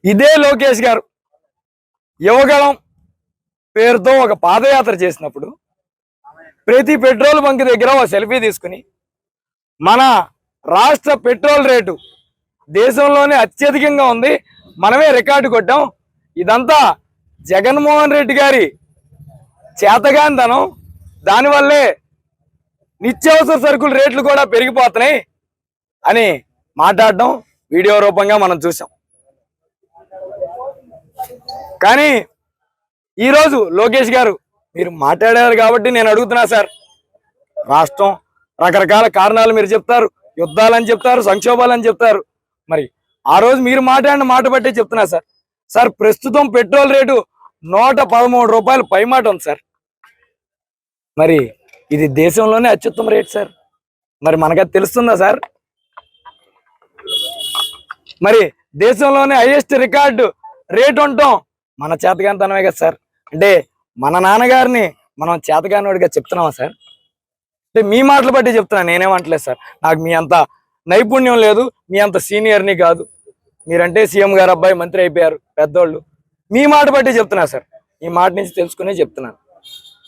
ఇదే లోకేష్ గారు యువగళం పేరుతో ఒక పాదయాత్ర చేసినప్పుడు ప్రతి పెట్రోల్ బంక్ దగ్గర ఒక సెల్ఫీ తీసుకుని మన రాష్ట్ర పెట్రోల్ రేటు దేశంలోనే అత్యధికంగా ఉంది, మనమే రికార్డు కొట్టాం, ఇదంతా జగన్మోహన్ రెడ్డి గారి చేతగానితనం, దానివల్లే నిత్యావసర సరుకుల రేట్లు కూడా పెరిగిపోతున్నాయి అని మాట్లాడడం వీడియో రూపంగా మనం చూసాం. కానీ ఈరోజు లోకేష్ గారు మీరు మాట్లాడారు కాబట్టి నేను అడుగుతున్నా సార్, రాష్ట్రం రకరకాల కారణాలు మీరు చెప్తారు, యుద్ధాలని చెప్తారు, సంక్షోభాలని చెప్తారు, మరి ఆ రోజు మీరు మాట్లాడిన మాట బట్టే చెప్తున్నా సార్. సార్ ప్రస్తుతం పెట్రోల్ రేటు 113 రూపాయలు పైమాట ఉంది సార్. మరి ఇది దేశంలోనే అత్యుత్తమ రేట్ సార్. మరి మనకది తెలుస్తుందా సార్? మరి దేశంలోనే హైయెస్ట్ రికార్డు రేట్ ఉండటం మన చేతగానితనమే కదా సార్. అంటే మన నాన్నగారిని మనం చేతగానివాడిగా చెప్తున్నామా సార్? అంటే మీ మాటలు బట్టి చెప్తున్నా, నేనేమంటలేదు సార్. నాకు మీ అంత నైపుణ్యం లేదు, మీ అంత సీనియర్ని కాదు. మీరంటే సీఎం గారు అబ్బాయి, మంత్రి అయిపోయారు, పెద్దోళ్ళు. మీ మాట బట్టి చెప్తున్నా సార్, ఈ మాట నుంచి తెలుసుకునే చెప్తున్నాను.